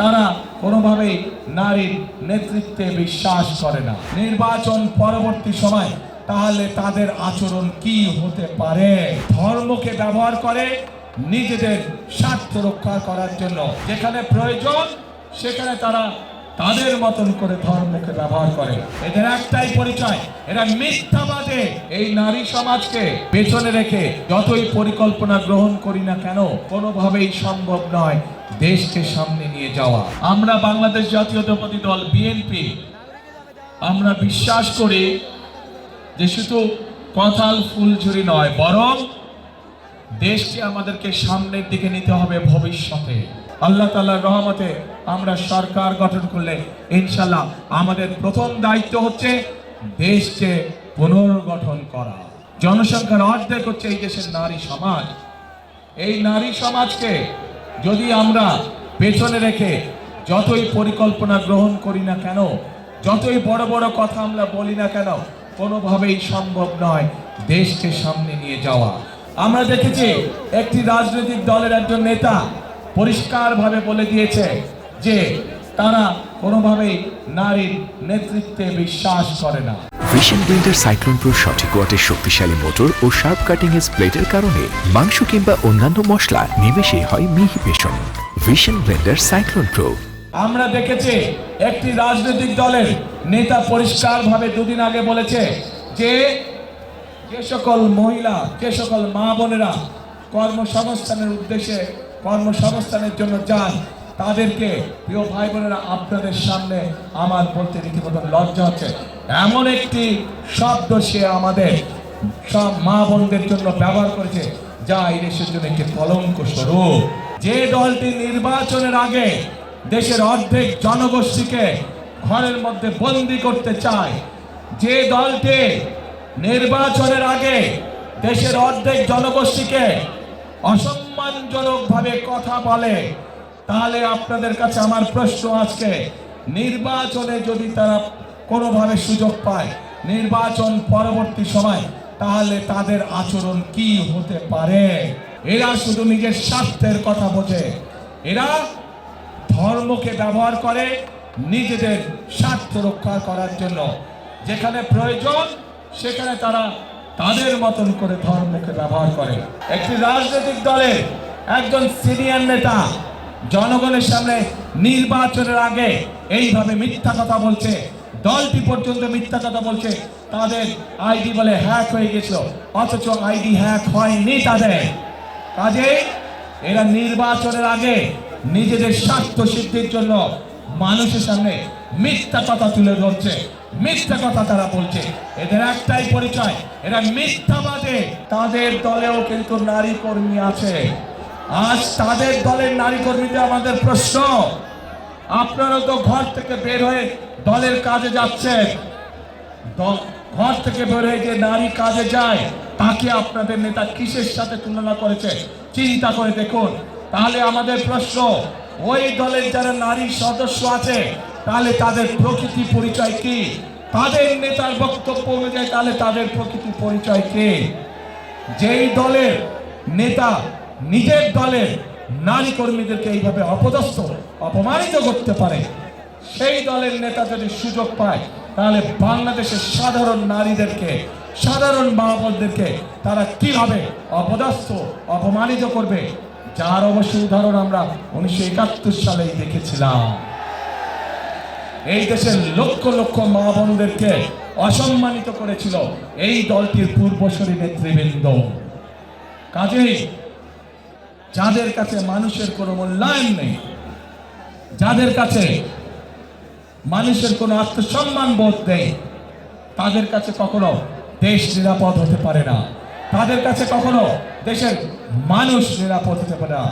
তারা কোনোভাবেই নারীর নেতৃত্বে বিশ্বাস করে না। নির্বাচন পরবর্তী সময় তাহলে তাদের আচরণ কি হতে পারে? ধর্মকে ব্যবহার করে নিজেদের স্বার্থ রক্ষা করার জন্য। যেখানে প্রয়োজন সেখানে তারা তাদের মতন করে ধর্মকে ব্যবহার করে। এদের একটাই পরিচয়, এরা মিথ্যাবাদে। এই নারী সমাজকে পেছনে রেখে যতই পরিকল্পনা গ্রহণ করি না কেন, কোনোভাবেই সম্ভব নয় দেশকে সামনে নিয়ে যাওয়া। আমরা বাংলাদেশ জাতীয়তাবাদী দল বিএনপি আমরা বিশ্বাস করি যে শুধু কথাল ফুলঝুরি নয়, বরং দেশকে আমাদেরকে সামনের দিকে নিতে হবে ভবিষ্যতে। আল্লাহ তাআলার রহমতে আমরা সরকার গঠন করলে ইনশাআল্লাহ আমাদের প্রথম দায়িত্ব হচ্ছে দেশকে পুনর্গঠন করা। জনসংখ্যার অর্ধেক হচ্ছে এই দেশের নারী সমাজ। এই নারী সমাজকে যদি আমরা পেছনে রেখে যতই পরিকল্পনা গ্রহণ করি না কেন, যতই বড় বড় কথা আমরা বলি না কেন, কোনোভাবেই সম্ভব নয় দেশকে সামনে নিয়ে যাওয়া। আমরা দেখেছি একটি রাজনৈতিক দলের একজন নেতা পরিষ্কারভাবে বলে দিয়েছে যে তারা কোনোভাবেই নারীর নেতৃত্বে বিশ্বাস করে না। ভিশন ব্লেন্ডার সাইক্লোন প্রো সঠিক ওয়াটের শক্তিশালী মোটর ও শার্প কাটিং এজ প্লেটের কারণে মাংস কিংবা অন্যান্য মশলা নিমেষে হয় মিহি বেসন। Vision blender cyclone pro. আমরা দেখেছি একটি রাজনৈতিক দলের নেতা পরিষ্কারভাবে দুদিন আগে বলেছে যে সকল মহিলা, যে সকল মা বোনেরা কর্মসংস্থানের উদ্দেশ্যে কর্মসংস্থানের জন্য যান, তাদেরকে প্রিয় ভাই বোনেরা আপনাদের সামনে আমার বলতে রীতিমতো লজ্জা হচ্ছে। এমন একটি শব্দ সে আমাদের সব মা বোনদের জন্য ব্যবহার করেছে যা এই দেশের জন্য একটি কলঙ্ক স্বরূপ। যে দলটি নির্বাচনের আগে দেশের অর্ধেক জনগোষ্ঠীকে ঘরের মধ্যে বন্দী করতে চায়, যে দলটি নির্বাচনের আগে দেশের অর্ধেক জনগোষ্ঠীকে অসম্মানজনকভাবে কথা বলে, তাহলে আপনাদের কাছে আমার প্রশ্ন আজকে, নির্বাচনে যদি তারা কোনোভাবে সুযোগ পায় নির্বাচন পরবর্তী সময়, তাহলে তাদের আচরণ কি হতে পারে? এরা শুধু নিজের স্বার্থের কথা বোঝে। এরা ধর্মকে ব্যবহার করে নিজেদের স্বার্থ রক্ষা করার জন্য। যেখানে প্রয়োজন সেখানে তারা তাদের মতন করে ধর্মকে ব্যবহার করে। একটি রাজনৈতিক দলের একজন সিনিয়র নেতা জনগণের সামনে নির্বাচনের আগে এইভাবে মিথ্যা কথা বলছে, দলটি পর্যন্ত মিথ্যা কথা বলছে, তাদের আইডি বলে হ্যাক হয়ে গেছিল, অথচ আইডি হ্যাক হয়নি তাদের। কাজেই এরা নির্বাচনের আগে নিজেদের স্বার্থ সিদ্ধির জন্য মানুষের সামনে মিথ্যা কথা তুলে ধরছে, মিথ্যা কথা তারা বলছে। এদের একটাই পরিচয়, এরা মিথ্যাবাদে। তাদের দলেও কিন্তু নারী কর্মী আছে। আজ তাদের দলের নারী কর্মীদের আমাদের প্রশ্ন, আপনারা তো ঘর থেকে বের হয়ে দলের কাজে যাচ্ছেন, ঘর থেকে বের হয়ে যে নারী কাজে যায় তাকে আপনাদের নেতা কিসের সাথে তুলনা করেছে চিন্তা করে দেখুন। তাহলে আমাদের প্রশ্ন, ওই দলের যারা নারী সদস্য আছে তাহলে তাদের প্রকৃতি পরিচয় কি? তাদের নেতার বক্তব্য অনুযায়ী তাহলে তাদের প্রকৃতি পরিচয় কি? যেই দলের নেতা নিজের দলের নারী কর্মীদেরকে এইভাবে অপদস্থ অপমানিত করতে পারে, সেই দলের নেতা যদি সুযোগ পায় তাহলে বাংলাদেশের সাধারণ নারীদেরকে, সাধারণ মা বোনদেরকে তারা কিভাবে অপদস্থ অপমানিত করবে, যার অবশ্য উদাহরণ আমরা 1971 সালেই দেখেছিলাম। এই দেশের লক্ষ লক্ষ মা বোনদেরকে অসম্মানিত করেছিল এই দলটির পূর্বসূরি নেতৃবৃন্দ। কাজেই যাদের কাছে মানুষের কোনো মূল্যায়ন নেই, যাদের কাছে মানুষের কোনো আত্মসম্মান বোধ নেই, তাদের কাছে কখনো দেশ নিরাপদ হতে পারে না, তাদের কাছে কখনো দেশের মানুষ নিরাপদ হতে পারে না।